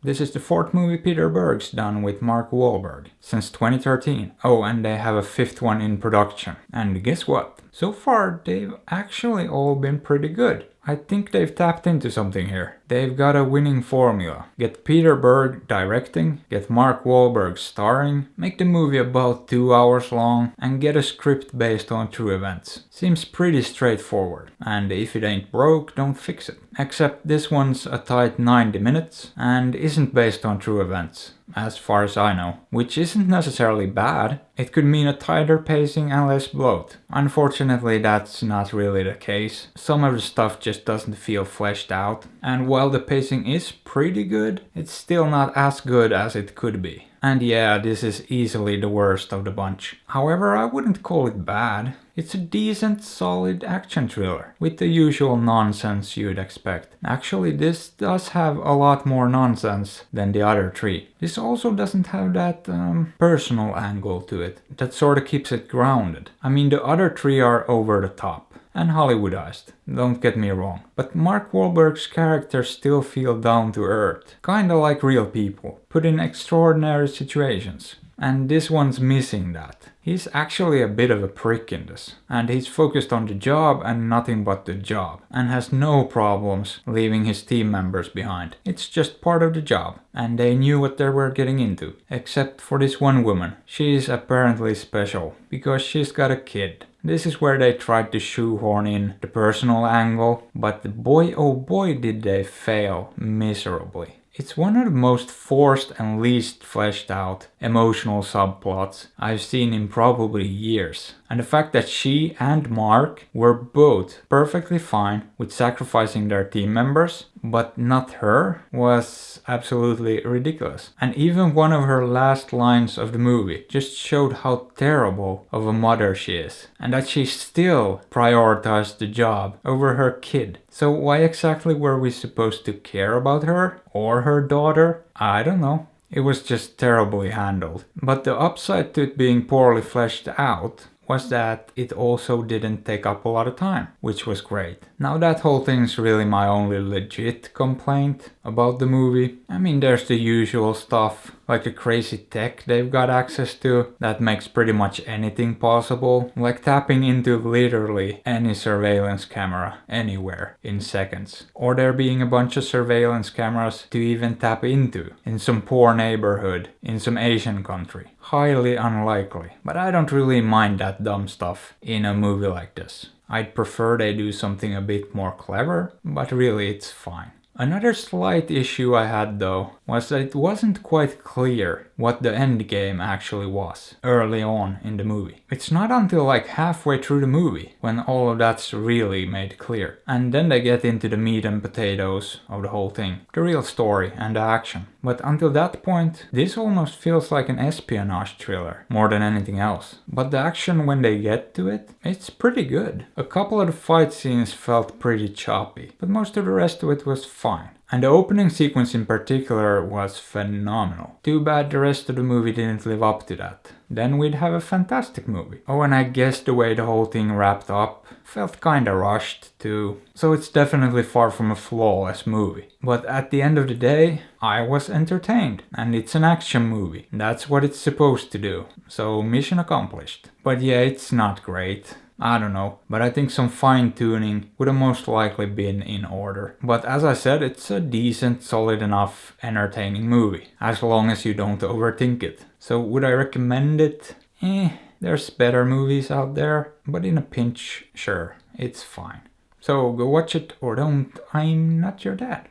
This is the fourth movie Peter Berg's done with Mark Wahlberg since 2013. Oh, and they have a fifth one in production. And guess what? So far, they've actually all been pretty good. I think they've tapped into something here. They've got a winning formula. Get Peter Berg directing, get Mark Wahlberg starring, make the movie about 2 hours long, and get a script based on true events. Seems pretty straightforward. And if it ain't broke, don't fix it. Except this one's a tight 90 minutes and isn't based on true events, as far as I know. Which isn't necessarily bad. It could mean a tighter pacing and less bloat. Unfortunately, that's not really the case. Some of the stuff just doesn't feel fleshed out. And while the pacing is pretty good, it's still not as good as it could be. And yeah, this is easily the worst of the bunch. However, I wouldn't call it bad. It's a decent, solid action thriller, with the usual nonsense you'd expect. Actually, this does have a lot more nonsense than the other three. This also doesn't have that personal angle to it, that sorta keeps it grounded. I mean, the other three are over the top. And Hollywoodized, don't get me wrong. But Mark Wahlberg's characters still feel down to earth, kinda like real people, put in extraordinary situations. And this one's missing that. He's actually a bit of a prick in this, and he's focused on the job and nothing but the job, and has no problems leaving his team members behind. It's just part of the job, and they knew what they were getting into. Except for this one woman. She's apparently special, because she's got a kid. This is where they tried to shoehorn in the personal angle, but boy oh boy did they fail miserably. It's one of the most forced and least fleshed out emotional subplots I've seen in probably years. And the fact that she and Mark were both perfectly fine with sacrificing their team members, but not her, was absolutely ridiculous. And even one of her last lines of the movie just showed how terrible of a mother she is. And that she still prioritized the job over her kid. So why exactly were we supposed to care about her? Or her daughter? I don't know. It was just terribly handled. But the upside to it being poorly fleshed out was that it also didn't take up a lot of time, which was great. Now that whole thing's really my only legit complaint about the movie. I mean, there's the usual stuff, like the crazy tech they've got access to that makes pretty much anything possible, like tapping into literally any surveillance camera anywhere in seconds. Or there being a bunch of surveillance cameras to even tap into in some poor neighborhood in some Asian country. Highly unlikely, but I don't really mind that dumb stuff in a movie like this. I'd prefer they do something a bit more clever, but really it's fine. Another slight issue I had though was that it wasn't quite clear what the end game actually was early on in the movie. It's not until like halfway through the movie when all of that's really made clear. And then they get into the meat and potatoes of the whole thing, the real story and the action. But until that point, this almost feels like an espionage thriller more than anything else. But the action when they get to it, it's pretty good. A couple of the fight scenes felt pretty choppy, but most of the rest of it was fine. And the opening sequence in particular was phenomenal. Too bad the rest of the movie didn't live up to that. Then we'd have a fantastic movie. Oh, and I guess the way the whole thing wrapped up felt kinda rushed too. So it's definitely far from a flawless movie. But at the end of the day, I was entertained. And it's an action movie. That's what it's supposed to do. So mission accomplished. But yeah, it's not great. I don't know, but I think some fine tuning would have most likely been in order. But as I said, it's a decent, solid enough, entertaining movie, as long as you don't overthink it. So would I recommend it? There's better movies out there, but in a pinch, sure, it's fine. So go watch it or don't, I'm not your dad.